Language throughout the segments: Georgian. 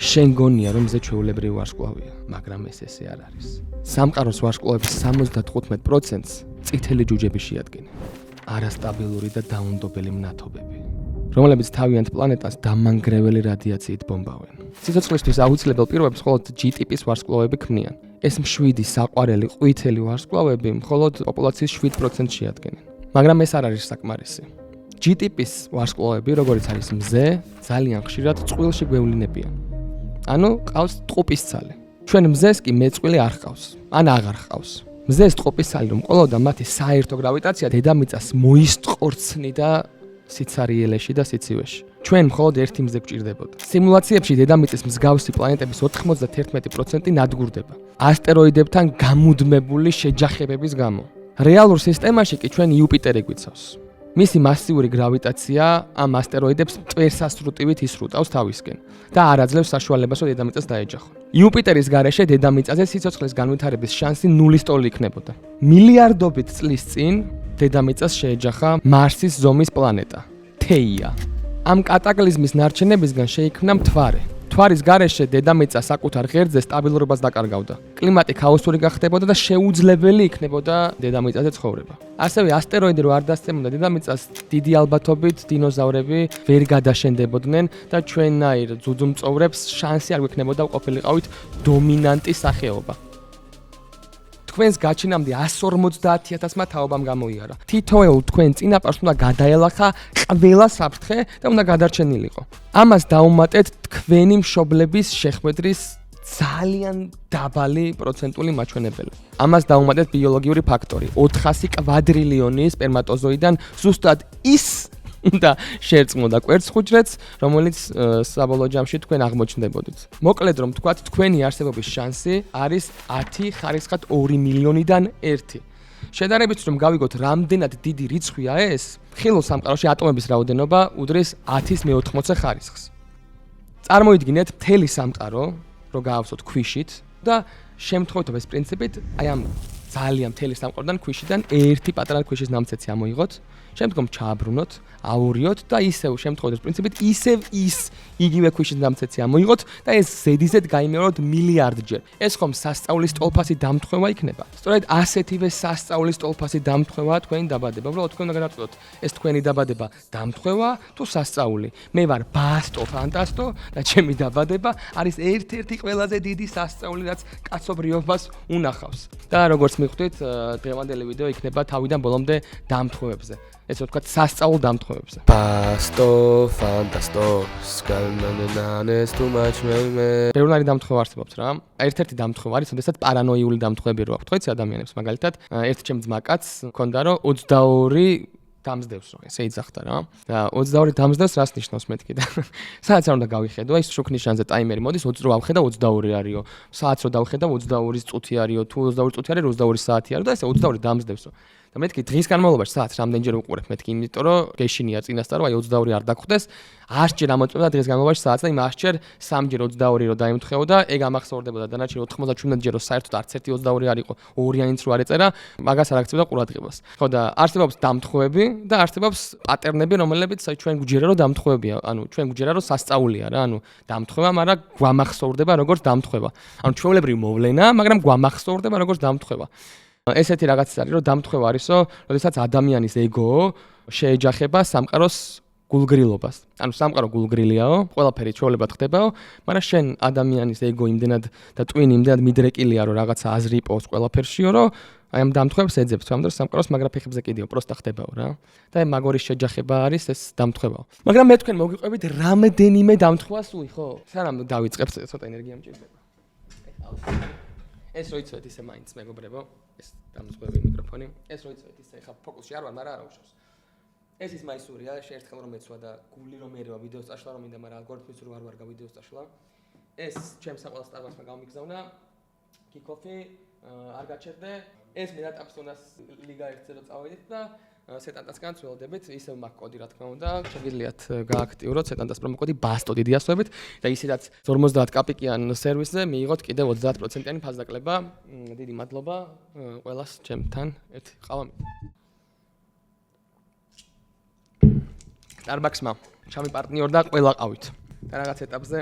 შენ გონია რომ ზე ჩვეულებრივი ვარსკვლავია, მაგრამ ესე არ არის. სამყაროს ვარსკვლავების 75%-ს წითელი ჯუჯები შეადგენენ. არასტაბილური და დაუნდობელი მნათობები, რომლებიც თავიანთ პლანეტას დამანგრეველი რადიაციით ბომბავენ. სიცოცხლისთვის აუცილებელ პირობებს მხოლოდ G-ტიპის ვარსკვლავები ქმნიან. ეს მშვიდი საყვარელი ყვითელი ვარსკვლავები მხოლოდ პოპულაციის 7%-ს შეადგენენ. მაგრამ ეს არ არის საკმარისი. G-ტიპის ვარსკვლავები, როგორც არის მზე, ძალიან ხშირად წყვილში გვევლინებიან. ანუ ყავს ტყუპის ცალი. ჩვენ მზეს კი მეწყვილი არ ყავს, ან აღარ ყავს. მზეს ტყუპის ცალი რომ ყოლოდა, მათი საერთო გრავიტაცია დედამიწას მოისტყორცნიდა სიცარიელეში და სიცივეში. ჩვენ მხოლოდ ერთი მზე გვჭირდებოდა. სიმულაციებში დედამიწის მსგავსი პლანეტების 91% ნადგურდება ასტეროიდებთან გამუდმებული შეჯახებების გამო. რეალურ სისტემაში კი ჩვენ იუპიტერი გვიცავს. მისი მასიური გრავიტაცია ამ ასტეროიდებს მტვერსასრუტივით ისრუტავს თავისკენ და არ აძლევს საშუალებას დედამიწას დაეჯახონ. იუპიტერის გარეშე დედამიწაზე სიცოცხლის განვითარების შანსი 0-ის ტოლი იქნებოდა. მილიარდობით წლის წინ დედამიწას შეეჯახა მარსის ზომის პლანეტა, თეია. ამ კატაკლიზმის ნარჩენებისგან შეიქმნა მთვარე. მთვარის გარეშე დედამიწა საკუთარ ღერძზე სტაბილურობას დაკარგავდა. კლიმატი ქაოსური გახდებოდა და შეუძლებელი იქნებოდა დედამიწაზე ცხოვრება. ასევე ასტეროიდი რო არ დასცემოდა დედამიწას, დიდი ალბათობით დინოზავრები ვერ გადაშენდებოდნენ და ჩვენნაირ ძუძუმწოვრებს შანსი არ გვექნებოდა ყოფილიყავით დომინანტი სახეობა. თქვენს გაჩენამდე 150,000-მა თაობამ გამოიარა. თითოეულ თქვენ წინაპარს უნდა გადაელახა ყველა საფრთხე და უნდა გადარჩენილიყო. ამას დაუმატეთ თქვენი მშობლების შეხვედრის ძალიან დაბალი პროცენტული მაჩვენებელი. ამას დაუმატეთ ბიოლოგიური ფაქტორი. 400 კვადრილიონი სპერმატოზოიდიდან ზუსტად ის და შეერწყმოდა კვერცხუჯრედს, რომელიც საბოლოო ჯამში თქვენ აღმოჩნდებოდით. მოკლედ რომ თქვათ, თქვენი არსებობის შანსი არის 10 ხარისხად 2 მილიონიდან 1. შედარებით რომ გავიგოთ, რამდენად დიდი რიცხვია ეს, ხილულ სამყაროში ატომების რაოდენობა უდრის 10-ის მე-80 ხარისხს. წარმოიდგინეთ მთელი სამყარო, რო გაავსოთ ქვიშით და შემთხვევით პრინციპით, აი ამ ძალიან მთელი სამყაროდან ქვიშიდან ერთი პატარა ქვიშის ნამცეცი ამოიღოთ, შემდგომ ჩააბრუნოთ, აურიოთ და ისევ შემთხვევით პრინციპით ისევ ის იგივე ქვიშის ნამცეცი ამოიღოთ და ეს ზედიზედ გაიმეოროთ მილიარდჯერ. ეს ხომ სასწაულის ტოლფასი დამთხევა იქნება? სწორედ ასეთივე სასწაულის ტოლფასი დამთხევა თქვენი დაბადება. უბრალოდ თქვენ უნდა გადავწყვეტოთ, ეს თქვენი დაბადება დამთხევა თუ სასწაული. მე ვარ ბასტო ფანტასტო და ჩემი დაბადება არის ერთ-ერთი ყველაზე დიდი სასწაული, რაც კაცობრიობას უნახავს. და როგორც მიხვდით, დღევანდელი ვიდეო იქნება თავიდან ბოლომდე დამთხევებზე. ესე ვთქვათ, სასწაულ დამთხევებზე. Pasto, fantasto, skalmananane too much me. ბევრი დამთხევა არსებობს რა. ერთ-ერთი დამთხევა არის, როდესაც პარანოიული დამთხევები რო აქვთ, ხო იცი ადამიანებს, მაგალითად, ერთი ჩემ ძმაკაც მქონდა რომ 22 დამსდევს რომ ესე იძახდა რა. და 22 დამსდევს რას ნიშნავს მეთქი და საათს არ უნდა გავიხედო, ის შუქნიშანზე ტაიმერი მოდის 20 რო ავხედა 22 არისო. საათს რო დავხედა 22 წუთი არისო, თუ 22 წუთი არის 22 საათი არის და ესე 22 დამსდევსო. და მეთქი დღის განმავლობაში საათს რამდენჯერ უყურებ მეთქი, იმიტომ რომ გეშინია წინასწარ რომ აი 22 არ დაგხვდეს, 100 ჯერ ამოწმებდა დღის განმავლობაში საათს და იმ 100 ჯერ 3 ჯერ 22 რო დაემთხეოდა, ეგ ამახსოვრდებოდა დანარჩენი 97 ჯერ რომ საერთოდ არც ერთი 22 არ იყო, ორიანიც რო არ ეწერა, მაგას არ აქცევდა ყურადღებას. ხო და არსებობს დამთხევები და არსებობს პატერნები, რომლებიც ჩვენ გვჯერა რომ დამთხევებია, ანუ ჩვენ გვჯერა რომ სასწაულია რა, ანუ დამთხევა, მაგრამ გვამახსოვრდება როგორც დამთხევა. ანუ ჩვეულებრივი მოვლენა, მაგრამ გვამახსოვრდება როგორც დამთხევა. ესეთი რაღაც არის, რომ დამთხევა არისო, როდესაც ადამიანის ეგო შეეჯახება სამყაროს გულგრილობას. ანუ სამყარო გულგრილიაო, ყველაფერი ჩვეულებად ხდებაო, მაგრამ შენ ადამიანის ეგო იმდენად და ტვინი იმდენად მიდრეკილია, რომ რაღაცა აზრი იპოვს ყველაფერშიო, რომ აი ამ დამთხევებს ეძებს, თუმცა სამყაროს მაგრაფეხებზე კიდიო, პროსტა ხდებაო რა. და აი მაგორის შეჯახება არის ეს დამთხევაო. მაგრამ მე თქვენ მოგიყვებით რამდენიმე დამთხევას უი, ხო? სანამ დავიწყებთ, ცოტა ენერგია მჭირდება. ეს რო იცოდეთ ისე მაინც მეგობრებო, ეს დამძღვევი მიკროფონი. ეს რო იცოდეთ ისე ხა ფოკუსში არ ვარ, მაგრამ არა უშავს. ეს ის მაისურია, შეერთხელ რომ ეცვა და გული რომ ერევა ვიდეოს წაშლა რომ მინდა, მაგრამ ალგორითმის რო არ ვარ ვიდეოს წაშლა. ეს ჩემს საყოველთაო სტარბაქსმა გამიგზავნა. კიკოფი არ გაჩერდე. ეს მე დატაპსონას ლიგა 1-ზე რო წავედით და სეტანტასგან ცველდებით, ისევ მაქვს კოდი რა თქმა უნდა, შეგიძლიათ გააქტიუროთ სეტანტას პრომოკოდი BASTO დიდი ასოებით და ისედაც 50 კაპიკიან სერვისზე მიიღოთ კიდევ 30%-იანი ფასდაკლება. დიდი მადლობა ყველას ჩემთან ერთი ყავა. Starbucks-მა ჩამიპარტნიორდა ყველა ყავით. და რაღაც ეტაპზე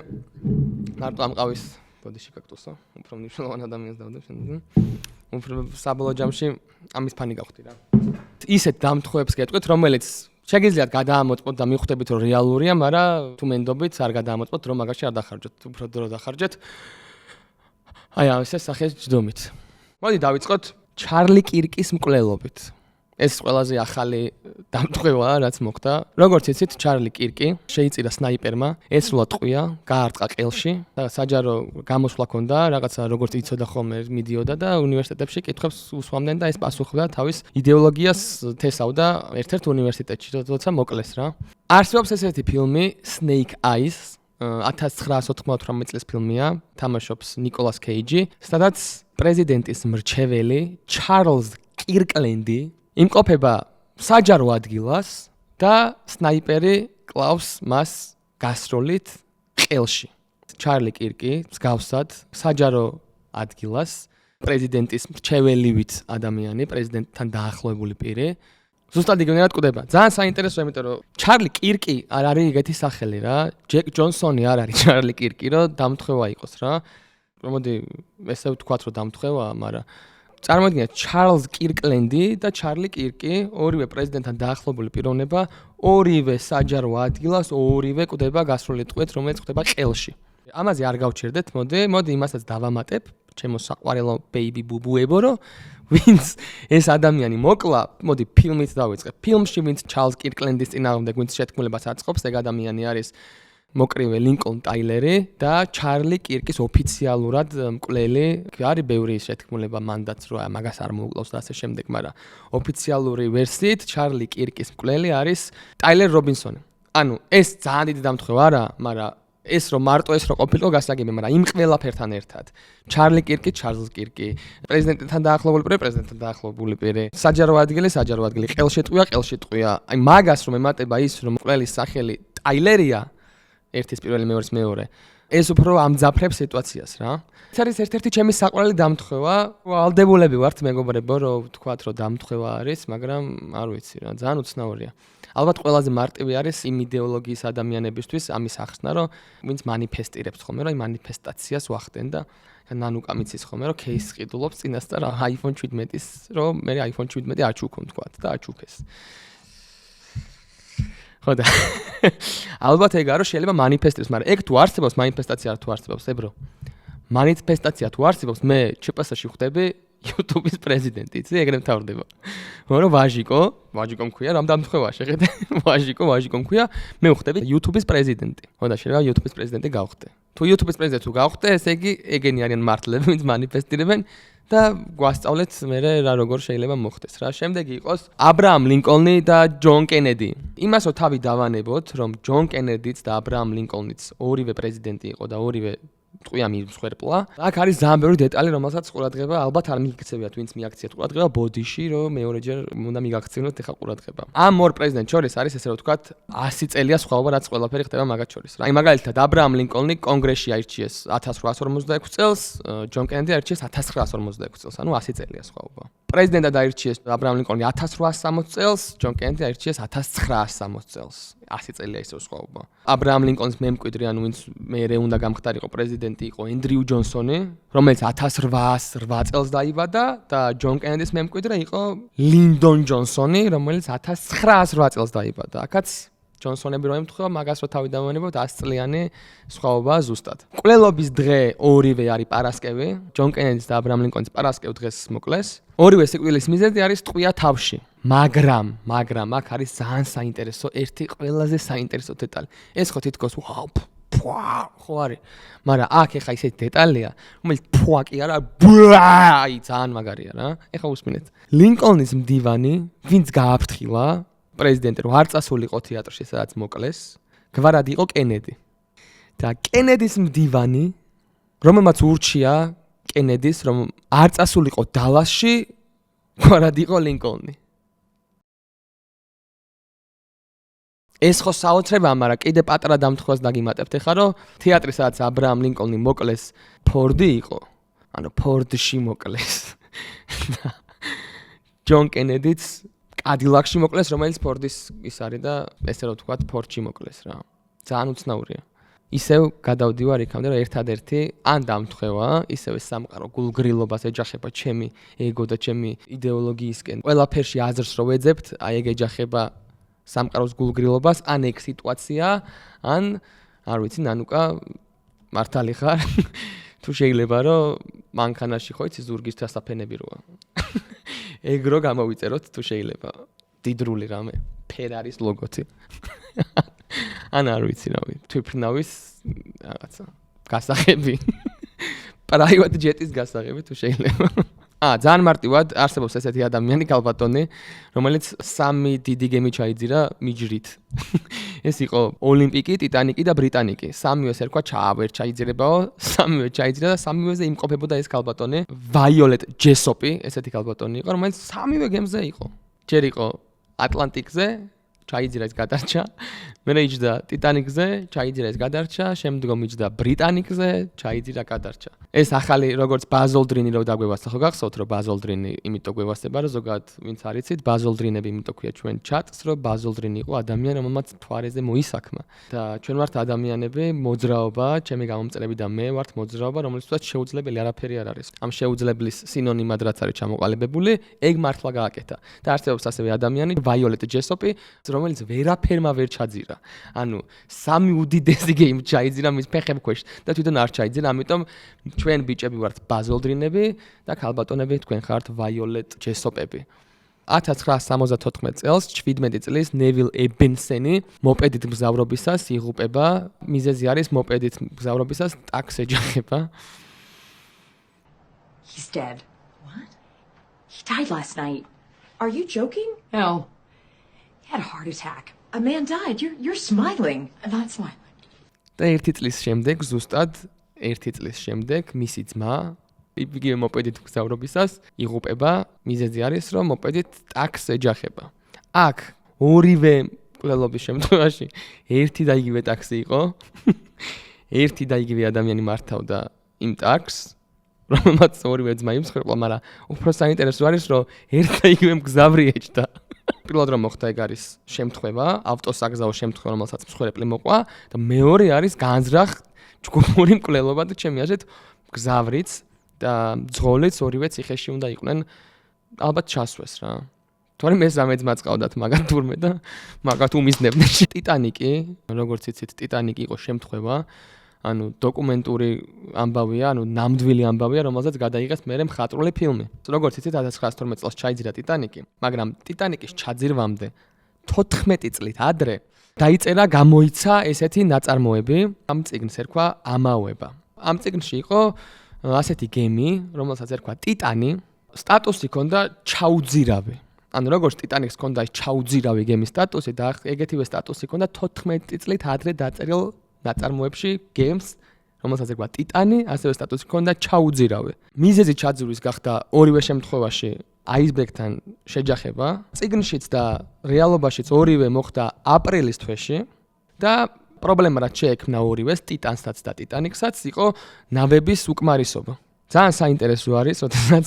მარტო ამ ყავის ბოდიში კაქტუსო, უფრო მნიშვნელოვან ადამიანს დავდებ შენ. უფრო საბოლოო ჯამში ამის ფანი გავხდი რა. ისეთ დამთხოებს გეტყვით, რომელიც შეგიძლიათ გადაამოწმოთ და მიხვდებით რომ რეალურია, მაგრამ თუ მენდობით არ გადაამოწმოთ რომ მაგაში არ დახარჯოთ, უფრო დრო დახარჯეთ. აი ამის სახეს ჯდომით. მოდი დავიწყოთ ჩარლი კირკის მკვლელობით. ეს ყველაზე ახალი დამტყვევაა, რაც მოხდა. როგორც იცით, ჩარლი კირკი შეიწირა სნაიპერმა, ესრულა ტყვია, გაარტყა ყელში და საჯარო გამოსვლა ჰქონდა, რაღაცა როგორც იცოდა ხოლმე მიდიოდა და უნივერსიტეტებში კითხვებს უსვამდნენ და ეს პასუხობდა თავის იდეოლოგიას თესავდა ერთ-ერთ უნივერსიტეტში, როცა მოკლეს რა. არსებობს ესეთი ფილმი Snake Eyes 1998 წლის ფილმია, თამაშობს ნიკოლას კეიჯი, სადაც პრეზიდენტის მრჩეველი ჩარლზ კირკლენდი იმყოფება საჯარო ადგილას და სნაიპერი კლავს მას გასროლით ყელში. ჩარლი კირკი მსგავსად საჯარო ადგილას პრეზიდენტის მრჩეველივით ადამიანი, პრეზიდენტთან დაახლოებული პირი ზუსტად იგივენად კვდება. ძალიან საინტერესოა, იმიტომ რომ ჩარლი კირკი არ არის ეგეთი სახელი რა. ჯეკ ჯონსონი არ არის ჩარლი კირკი, რომ დამთხევა იყოს რა. მოდი ესე ვთქვათ, რომ დამთხევაა, მაგრამ წარმოიდგინეთ ჩარლზ კირკლენდი და ჩარლი კირკი, ორივე პრეზიდენტთან დაახლოებული პიროვნება, ორივე საჯარო ადგილას, ორივე კვდება გასროლით ტყვეთ, რომელიც ხდება ყელში. ამაზე არ გავჩერდეთ, მოდი იმასაც დავამატებ, ჩემო საყვარელო ბეიბი ბუბუებო, რომ ვინც ეს ადამიანი მოკლა, მოდი ფილმით დავიწყებ. ფილმში ვინც ჩარლზ კირკლენდის წინააღმდეგ ვინც შეთქმულებას აწყობს, ეგ ადამიანი არის მოკრივე ლინკოლნ ტაილერი და ჩარლი კირკის ოფიციალურად მკვლელი. არის ბევრი შეთქმულება მანდაც რა მაგას არ მოუკლავს და ასე შემდეგ, მაგრამ ოფიციალური ვერსიით ჩარლი კირკის მკვლელი არის ტაილერ რობინსონი. ანუ ეს ძალიან დიდი დამთხევა არა, მაგრამ ეს რომ მარტო ეს რო ყოფილიყო გასაგები, მაგრამ იმ ყველაფერთან ერთად ჩარლი კირკი, ჩარლზ კირკი, პრეზიდენტთან დაახლოებული პირი, პრეზიდენტთან დაახლოებული პირი, საჯარო ადგილი, ყელში ტყვია. აი მაგას რომ ემატება ის რომ მკვლელის სახელი ტაილერია ერთის პირველი მეორეს მეორე. ეს უფრო ამძაფრებს სიტუაციას რა. ეს არის ერთ-ერთი ჩემი საყვარელი დამთხევა. ვალდებულები ვართ მეგობრებო, რომ ვთქვათ, რომ დამთხევა არის, მაგრამ არ ვიცი რა, ძალიან უცნაურია. ალბათ ყველაზე მარტივი არის იმ იდეოლოგიის ადამიანებისთვის ამის ახსნა, რომ ვინც მანიფესტირებს ხოლმე, რომ აი მანიფესტაციას ვახდენ და ნანუკამ იცის ხოლმე, რომ кейს ყიდულობს წინასწარ iPhone 17-ის, რომ მე iPhone 17 აჩუქო თქვათ და აჩუქეს. ხო და ალბათ ეგ არის შეიძლება მანიფესტირებს, მაგრამ ეგ თუ არსებობს მანიფესტაცია თუ არსებობს, ebro. მანიფესტაცია თუ არსებობს, მე ЧП-ში ხვდები YouTube-ის პრეზიდენტი, იცი, ეგრე მთავრდება. მაგრამ ვაჟიკო მქვია, რამ დამთხევაა, შეხედე? ვაჟიკო მქვია, მე ხვდები YouTube-ის პრეზიდენტი. ხო და შეიძლება YouTube-ის პრეზიდენტი გავხდე. თუ YouTube-ის პრეზიდენტი თუ გავხდე, ესე იგი ეგენი არიან მართლები, ვინც მანიფესტირებენ და გვასწავლეთ მე რა როგორ შეიძლება მოხდეს რა. შემდეგი იყოს აბრაამ ლინკოლნი და ჯონ კენედი. იმას რომ თავი დავანებოთ, რომ ჯონ კენედიც და აბრაამ ლინკოლნიც ორივე პრეზიდენტი იყო და ორივე ტყვია მისხვერპლა. აქ არის ძალიან ბევრი დეტალი, რომელსაც ყურადღება ალბათ არ მიიქცევიათ, ვინც მიაქციათ ყურადღება ბოდიში, რომ მეორეჯერ უნდა მიგაქცევნოთ ეხა ყურადღება. ამ ორ პრეზიდენტ შორის არის ესე რომ ვთქვათ 100 წელია სხვაობა, რაც ყველაფერი ხდება მაგათ შორის. აი მაგალითად აბრაამ ლინკოლნი კონგრესში აირჩიეს 1856 წელს, ჯონ კენედი აირჩიეს 1946 წელს, ანუ 100 წელია სხვაობა. პრეზიდენტად აირჩიეს აბრაამ ლინკოლნი 1860 წელს, ჯონ კენედი აირჩიეს 1960 წელს. 100 წელია ისევ სხვაობა. აბრაამ ლინკოლნის მემკვიდრე, ანუ ვინც მერე უნდა გამხდარიყო პრეზიდენტი იყო ენდრიუ ჯონსონი, რომელიც 1808 წელს დაიბადა და ჯონ კენედის მემკვიდრე იყო ლინდონ ჯონსონი, რომელიც 1908 წელს დაიბადა. აქაც ჯონსონები რომ ემთხვევა, მაგას რო თავი დავანებოთ 100 წლიანი სხვაობა ზუსტად. მკვლელობის დღე ორივე არის პარასკევი, ჯონ კენედის და აბრაამ ლინკოლნის პარასკევ დღეს მოკლეს. ორივე სიკვდილის მიზეზი არის ტყვია თავში. მაგრამ აქ არის ძალიან საინტერესო, ერთი ყველაზე საინტერესო დეტალი. ეს ხო თითქოს ვაუ, ხო არის. მაგრამ აქ ეხა ისეთი დეტალია, რომელიც კი არა, აი ძალიან მაგარია რა. ეხა უსმინეთ. ლინკოლნის მდივანი, ვინც გააფრთხილა პრეზიდენტი რომ არ წასულიყო თეატრში, სადაც მოკლეს, გვარად იყო კენედი. და კენედის მდივანი, რომელმაც ურჩია კენედის, რომ არ წასულიყო დალასში, გვარად იყო ლინკოლნი. ეს ხო საოცრებაა, მაგრამ კიდე პატარა დამთხევას დაგიმატებთ ეხლა, რომ თეატრი სადაც აბრაამ ლინკოლნი მოკლეს, ფორდი იყო. ანუ ფორდში მოკლეს. ჯონ კენედიც კადილაკში მოკლეს, რომელიც ფორდის ის არის და ესე რომ ვთქვათ, ფორდში მოკლეს რა. ძალიან უცნაურია. ისევ გადავდივარ იქამდე, რომ ერთადერთი ან დამთხევა, ისევ ეს სამყარო გულგრილობას ეჯახება ჩემი ეგო და ჩემი იდეოლოგიისკენ. ყველაფერში აზრს რო ვეძებთ, აი ეგ ეჯახება სამყაროს გულგრილობას, ან ეგ სიტუაცია, ან არ ვიცი, ნანუკა მართალი ხარ. თუ შეიძლება რომ მანქანაში ხო იცი ზურგის დასაფენები როა. ეგ რო გამოვიწეროთ თუ შეიძლება. დიდრული რამე, ფერარის ლოგოთი. ან არ ვიცი რავი, თვითფრნავის რაღაცა გასაღები. პრაივატ ჯეტის გასაღები თუ შეიძლება. ძალიან მარტივად არსებობს ესეთი ადამიანი კალბატონი, რომელიც 3 დიდი გემი ჩაიძირა მიჯრით. ეს იყო ოლიმპიკი, ტიტანიკი და ბრიტანიკი. 3-ვეს ერქვა ვერ ჩაიძირებაო, 3-ვე ჩაიძირა და 3-ვეზე იმყოფებოდა ეს კალბატონი. ვაიოლეტ ჯესოპი, ესეთი კალბატონი იყო, რომელიც 3-ვე გემზე იყო. ჯერ იყო ატლანტიკზე, ჩაიძირა ეს გადარჩა. მერე იჯდა ტიტანიკზე, ჩაიძირა ეს გადარჩა, შემდგომ იჯდა ბრიტანიკზე, ჩაიძირა გადარჩა. ეს ახალი როგორც ბაზოლდრინი რო დაგვევასება, ხო გახსოვთ რომ ბაზოლდრინი იმიტომ გვევასება, რომ ზოგადად ვინც არიცით, ბაზოლდრინები იმიტომ ქვია ჩვენ ჩატს, რომ ბაზოლდრინი იყო ადამიანი, რომელმაც მთვარეზე მოისაქმა. და ჩვენ ვართ ადამიანები, მოძრაობა, ჩემი გამომწერები და მე ვართ მოძრაობა, რომელსაც შეუძლებელი არაფერი არ არის. ამ შეუძლებლის სინონიმად რაც არის ჩამოყალიბებული, ეგ მართლა გააკეთა. და არსებობს ასევე ადამიანი, ვაიოლეტ ჯესოპი, რომელიც ვერაფერმა ვერ ჩაძირა. ანუ 3 უდიდესი გემი ჩაიძირა მის ფეხებს ქვეშ და თვითონ არ ჩაიძირა, ამიტომ ჩვენ ბიჭები ვართ ბაზოლდრინები და ქალბატონები თქვენ ხართ ვაიოლეტ ჯესოპები. 1974 წელს 17 წლის ნევილ ებენსენი მოპედით მგზავრობისას იღუპება. მიზეზი არის მოპედით მგზავრობისას ტაქს ეჯახება. He's dead. What? He died last night. Are you joking? No. He had a heart attack. A man died. You're smiling. I'm not smiling. და 1 წლის შემდეგ ზუსტად 1 წლის შემდეგ მისი ძმა იგივე მოპედით მგზავრობისას იღუპება. მიზეზი არის რომ მოპედით ტაქს ეჯახება. აქ ორივე მკვლელობის შემთხვევაში ერთი და იგივე ტაქსი იყო. ერთი და იგივე ადამიანი მართავდა იმ ტაქს, რომელმაც ორივე ძმა იმსხვერპლა, მაგრამ უფრო საინტერესო არის რომ ერთი და იგივე მგზავრი ეჭდა. პირველად რომ მოხდა ეგ არის შემთხვევა, ავტოსაგზაო შემთხვევა, რომელსაც მსხვერპლი მოყვა და მეორე არის განზრახ ჯგუფური მკვლელობა და ჩემი აზრით მგზავრიც და ძღოლიც ორივე ციხეში უნდა იყვნენ ალბათ ჩასვეს რა. თორემ მესამე ძმაც ყავდათ მაგათ თურმე და მაგათ უმიზნებდნენ. ტიტანიკი, როგორც იცით, ტიტანიკი იყო შემთხვევა, ანუ დოკუმენტური ამბავია, ანუ ნამდვილი ამბავია, რომელზეც გადაიღეს მერე მხატვრული ფილმი. როგორც იცით, 1912 წელს ჩაიძირა ტიტანიკი, მაგრამ ტიტანიკის ჩაძირვამდე 14 წლით ადრე დაიწერა, გამოიცა ესეთი ნაწარმოები. ამ წიგნს ერქვა ამაოება. ამ წიგნში იყო ასეთი გემი, რომელსაც ერქვა ტიტანი, სტატუსი ჰქონდა ჩაუძირავი. ანუ როგორც ტიტანიკს ჰქონდა ჩაუძირავი გემის სტატუსი და ეგეთივე სტატუსი ჰქონდა 14 წლით ადრე დაწერილ ნაწარმოებში გემს, რომელსაც ერქვა ტიტანი, ასევე სტატუსი ჰქონდა ჩაუძირავი. მიზეზი ჩაძირვის გახდა ორივე შემთხვევაში აისბერგთან შეჯახება. წიგნშიც და რეალობაშიც ორივე მოხდა აპრილის თვეში და პრობლემა რაც შეექმნა ორივეს, ტიტანსაც და ტიტანიკსაც, იყო ნავების უკმარისობა. ძალიან საინტერესო არის, როდესაც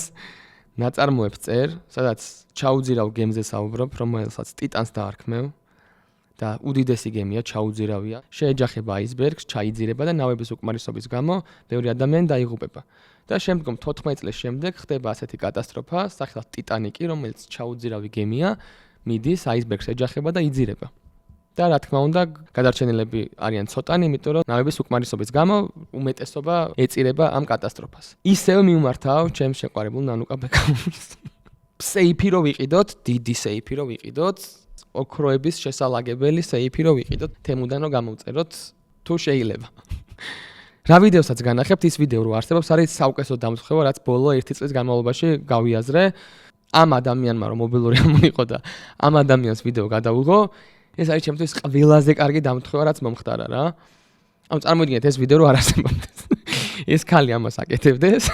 ნაწარმოებს წერ, სადაც ჩაუძირავ გემზე საუბრობ, რომელსაც ტიტანს დაარქმევ და უდიდესი გემია, ჩაუძირავია. შეეჯახება აისბერგს, ჩაიძირება და ნავების უკმარისობის გამო ბევრი ადამიანი დაიღუპება. და შემდგომ 14 წლის შემდეგ ხდება ასეთი კატასტროფა, სახელად ტიტანიკი, რომელიც ჩაუძირავი გემია, მიდის აისბერგს ეჯახება და იძირება. და რა თქმა უნდა, გადარჩენილები არიან ცოტანი, იმიტომ რომ ნავების უკმარისობის გამო უმეტესობა ეწირება ამ კატასტროფას. ისევ მიმართავ ჩემს შეყვარებულ ნანუკა ბეკამურს. სეიფი რო ვიყიდოთ, დიდი სეიფი რო ვიყიდოთ, ოქროების შესალაგებელი სეიფი რო ვიყიდოთ, თემუდან რო გამოვწეროთ, თუ შეიძლება. რა ვიდეოსაც განახებთ, ის ვიდეო რო არსებობს, არის საუკეთესო დამცხვევა, რაც ბოლო 1 წლის განმავლობაში გავიაზრე. ამ ადამიანმა რომ მობილური ამონიყო და ამ ადამიანს ვიდეო გადავიღო, ეს არის ჩემთვის ყველაზე კარგი დამცხვევა, რაც მომხდარა რა. ანუ წარმოიდგინეთ ეს ვიდეო რო არ არსებობდეს. ეს ქალი ამას აკეთებდეს.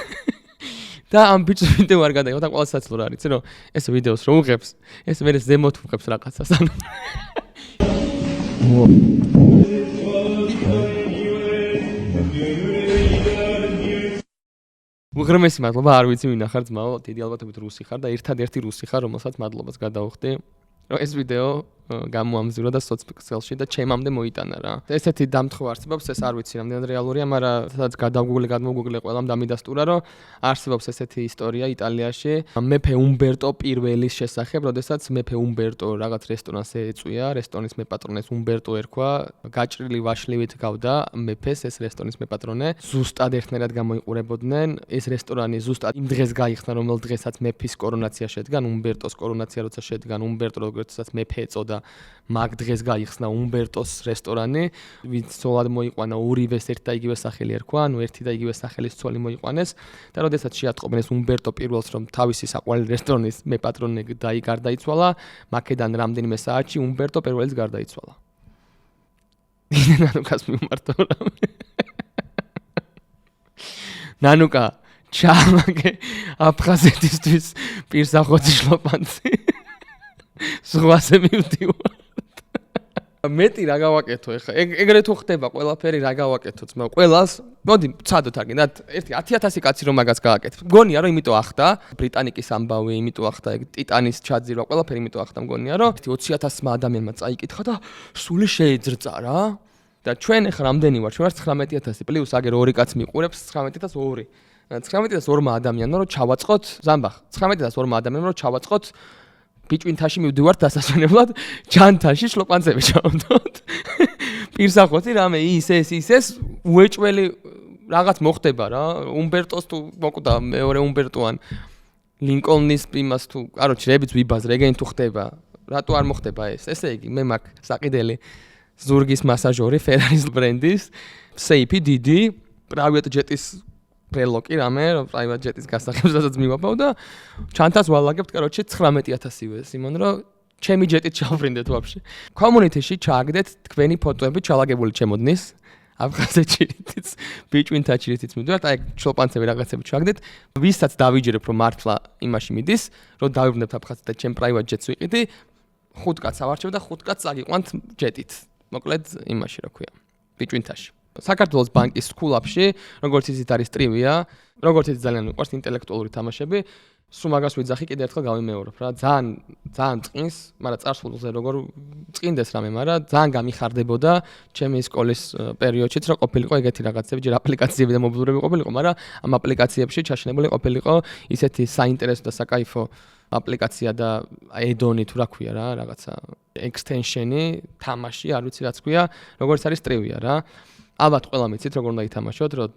და ამ ბიჭს ვიდეო არ გადაიღო და ყველა საცლო რა არის, რომ ეს ვიდეოს რო უღებს, ეს მე ზემოთ უღებს რაღაცას. ანუ უღრმესი მადლობა, არ ვიცი ვინ ახარ ძმაო, დიდი ალბათობით რუსი ხარ და ერთადერთი რუსი ხარ, რომელსაც მადლობას გადაუხდი რომ ეს ვიდეო გამოამზირო და სოციალში და ჩემამდე მოიტანა რა. ესეთი დამთხვა არსებობს, ეს არ ვიცი რამდენად რეალურია, მაგრამ სადაც გადმოგუგლე ყველამ დამიდასტურა, რომ არსებობს ესეთი ისტორია იტალიაში. მეფე უმბერტო პირველის შესახებ, როდესაც მეფე უმბერტო რაღაც რესტორანს ეწვია, რესტორნის მეპატრონეს უმბერტო ერქვა, გაჭრილი ვაშლივით გავდა მეფეს ეს რესტორნის მეპატრონე. ზუსტად ერთნაირად გამოიყურებოდნენ. ეს რესტორანი ზუსტად იმ დღეს გაიხსნა, რომელ დღესაც მეფის კორონაცია შედგა, უმბერტოს კორონაცია როცა შედგა, უმბერტო როგორცაც მეფე ეწოდა მაგ დღეს გაიხსნა უმბერტოს რესტორანი, ვინც ცოლად მოიყვანა ორივეს ერთ და იგივე სახელი ერქვა, ანუ ერთი და იგივე სახელის ცოლი მოიყვანეს და როდესაც შეატყობენ ეს უმბერტო პირველს, რომ თავისი საყვარელი რესტორნის მეპატრონე გარდაიცვალა, მაქედან რამდენიმე საათში უმბერტო პირველიც გარდაიცვალა. ნანუკას მიმართო რამე. ნანუკა, ჩამაგე აფხაზეთისთვის პირსახოთი შლოპანცი. ზღვაზე მივდივარ. მეტი რა გავაკეთო ეხა. ეგრე თუ ხდება ყველაფერი რა გავაკეთო ძმა. ყველას, მოდი ცადოთ არ გინდათ, ერთი 10000 კაცი რომ მაგას გააკეთებ. მგონია რომ იმიტომ ახდა ბრიტანიკის ამბავი, იმიტომ ახდა ეგ ტიტანის ჩაძირვა, ყველაფერი იმიტომ ახდა მგონია რომ 20000 ადამიანმა წაიკითხა და სული შეეძრწა რა. და ჩვენ ეხა რამდენი ვარ? ჩვენ ვარ 19000 პლუს აგერ ორი კაცი მიყურებს 19002. 19002 ადამიანმა რომ ჩავაწყოთ, ზამბახ, 19002 ადამიანმა რომ ჩავაწყოთ ბიჭვინთაში მივდივართ დასასვენებლად, ჯანთაში შლოპანცები ჩავდოთ. პირსახოთი რამე ის უეჭველი რაღაც მოხდება რა. უმბერტოს თუ მოკვდა მეორე უმბერტოან ლინკოლნის იმას თუ, კაროჩი, რებიც ვიბაზრე, ეგენი თუ ხდება. რატო არ მოხდება ეს? ესე იგი, მე მაქვს საყიდელი ზურგის მასაჟორი Ferraris ბრენდის, სეიფი დიდი, private jet-ის ბრელოკი რამე, private jet-ის გასახებს სადაც მივაბავ და ჩანთას ვალაგებთ, კაროჩი 19000-ივე, სიმონ, რომ ჩემი jet-ით ჩავფრინდეთ ვაფშე. Community-ში ჩააგდეთ თქვენი ფოტოები ჩალაგებული ჩემოდნის. აფხაზეთშიც, ბიჭვინთაჩიც მივდივართ, აი შლოპანცები რაღაცები ჩააგდეთ. ვისაც დავიჯერებ, რომ მართლა იმაში მიდის, რომ დავიბრუნებთ აფხაზეთ და ჩემ private jet-ს ვიყიდი, 5 კაცს ავარჩევ და 5 კაცს აგიყვანთ jet-ით. მოკლედ იმაში რა ქვია, ბიჭვინთაში. საქართველოს ბანკის სკულაპში, როგორც იცით არის ტრივია, როგორც იცით ძალიან მიყვარს ინტელექტუალური თამაშები. სულ მაგას ვიძახი, კიდე ერთხელ გავიმეორებ რა. ძალიან წყინს, მაგრამ წარსულზე როგორ წყინდეს რამე, მაგრამ ძალიან გამიხარდებოდა ჩემი სკოლის პერიოდშიც, რომ ყოფილიყო ეგეთი რაღაცები, ჯერ აპლიკაციები და მობილურები ყოფილიყო, მაგრამ ამ აპლიკაციებში ჩაშენებული ყოფილიყო ისეთი საინტერესო და საკაიფო აპლიკაცია და add-on-ი თუ რა ქვია რა, რაღაცა extension-ი, თამაში, არ ვიცი რაც ქვია, როგორც არის ტრივია რა. ალბათ ყველა მიცით როგორ უნდა ითამაშოთ, რომ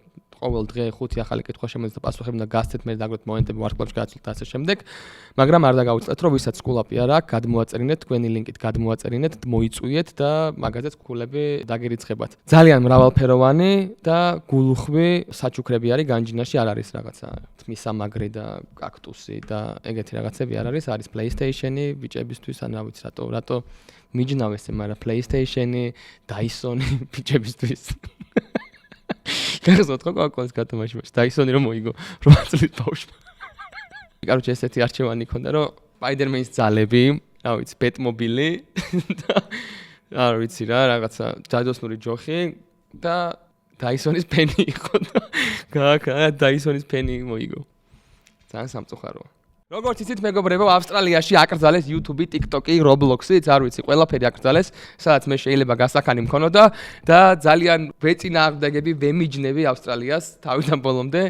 ყოველ დღე 5 ახალი კითხვა შემოდის და პასუხები უნდა გასცეთ, მე დაგვრეთ მომენტები ვარსკვლავში გადაწყვეტთ ასე შემდეგ. მაგრამ არ დაგავიწყეთ, რომ ვისაც სკულაპი არ აქვს, გადმოაწერინეთ თქვენი ლინკით, გადმოაწერინეთ, მოიწვიეთ და მაგაზეც ქულები დაგერიცხებათ. ძალიან მრავალფეროვანი და გულუხვი საჩუქრები არის განჯინაში, არ არის რაღაცა თმისამაგრი და კაქტუსი და ეგეთი რაღაცები არ არის, არის PlayStation-ი ბიჭებისთვის, ან რა ვიცი რატო მიჯნავ ესე, მაგრამ PlayStation-ი, Dyson-ი ბიჭებისთვის. გახსოვთ ხო კოაკოლის გათამაშებაში Dyson-ი რომ მოიგო 8 წლის ბავშვმა. კაროჩე ესეთი არჩევანი ქონდა რომ Spider-Man-ის ძალები, რა ვიცი, Batmobile და არ ვიცი რა, რაღაცა ჯადოსნური ჯოხი და Dyson-ის ფენი იყო და Dyson-ის ფენი მოიგო. ძალიან სამწუხაროა. როგორც იცით მეგობრებო, ავსტრალიაში აკრძალეს YouTube-ი, TikTok-ი, Roblox-ი, არ ვიცი, ყველაფერი აკრძალეს, სადაც მე შეიძლება გასახანი მქონოდა და ძალიან ვეწინააღმდეგები, ვემიჯნები ავსტრალიას თავიდან ბოლომდე.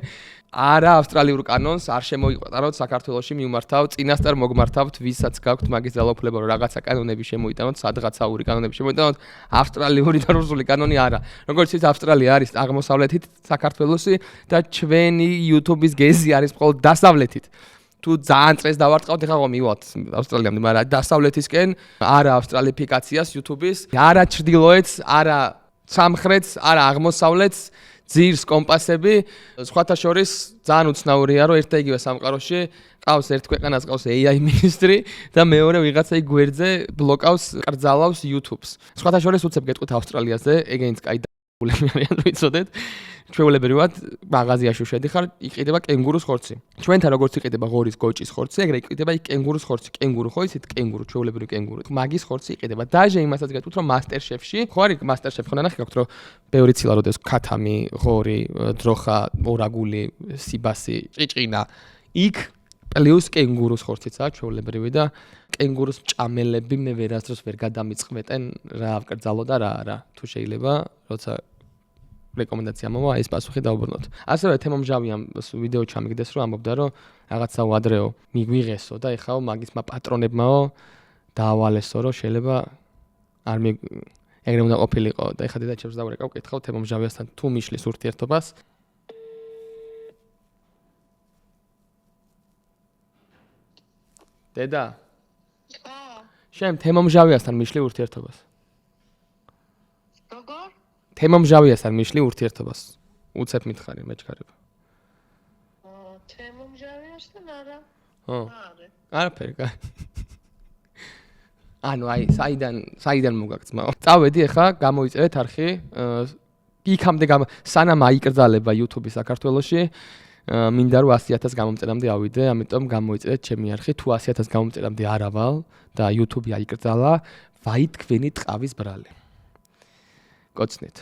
არა ავსტრალიურ კანონს არ შემოიყვანოთ საქართველოში მიმართავ, წინასწარ მოგმართავთ, ვისაც გაქვთ მაგის ძალაუფლება, რომ რაღაცა კანონები შემოიტანოთ, სადღაცაური კანონები შემოიტანოთ, ავსტრალიური და რუსული კანონი არა. როგორც იცით, ავსტრალია არის აღმოსავლეთით საქართველოსი და ჩვენი YouTube-ის გეზი არის მხოლოდ დასავლეთით. თუ ძალიან წრეს დავარტყავთ, ეხლა მივიღოთ ავსტრალიამდე, მაგრამ დასავლეთისკენ არა ავსტრალიფიკაციას YouTube-ის, არა ჩრდილოეთს, არა სამხრეთს, არა აღმოსავლეთს, ძირს კომპასები, სხვათა შორის ძალიან უცნაურია, რომ ერთ და იგივე სამყაროში ყავს ერთ ქვეყანას ყავს AI მინისტრი და მეორე ვიღაცა გვერდზე ბლოკავს, კრძალავს YouTube-ს. სხვათა შორის უცებ გეტყვით ავსტრალიაზე, ეგენიც კაი გულები არიან, ვიცოდეთ. ჩვეულებრივად მაღაზიაში შედიხარ, იყიდება კენგურუს ხორცი. ჩვენთან როგორც იყიდება ღორის გოჭის ხორცი, ეგრე იყიდება კენგურუს ხორცი. კენგურუ ხო იცით, კენგურუ, ჩვეულებრივი კენგურუ. მაგის ხორცი იყიდება. დაჟე იმასაც გეტყვით, რომ MasterChef-ში, ხო არის MasterChef ხო ნახე გაქვთ, რომ ბევრი ცილა როდეს ქათამი, ღორი, დროხა, ორაგული, სიბასი, ჭიჭინა. იქ პლუს კენგურუს ხორციცაა ჩვეულებრივი და კენგურუს მჭამელები მე ვერასდროს ვერ გადამიწყმეტენ რა ავკრძალო და რა არა. თუ შეიძლება, როცა რეკომენდაცია მოვა, ეს პასუხი დაუბრუნოთ. ასევე თემომჟავია ვიდეო ჩამიგდეს რომ ამბობდა რომ რაღაცა უადრეო მიგვიღესო და ეხაო მაგისმა პატრონებმაო დაავალესო რომ შეიძლება არ ეგრე უნდა ყოფილიყო და ეხა დედაჩემს დავრეკავ კითხავ თემომჟავიასთან თუ მიშლის ურთიერთობას დედა შენ თემომჟავიასთან მიშლი ურთიერთობას როგორ? თემომჟავიასთან მიშლი ურთიერთობას უცებ მითხარი მეჩქარება თემომჟავიასთან არა. ხო არა. არაფერი კაი ანუ აი საიდან მოგაგწმაო წავედი ახლა გამოიწერეთ არხი იქამდე სანამ აიკრძალება YouTube-ი საქართველოში მინდა რომ 100,000 გამომწერამდე ავიდე ამიტომ გამოიწერეთ ჩემი არხი თუ 100,000 გამომწერამდე არ ავალ და YouTube-ი აიკრძალა ვაი თქვენი ტყავის ბრალი კოცნით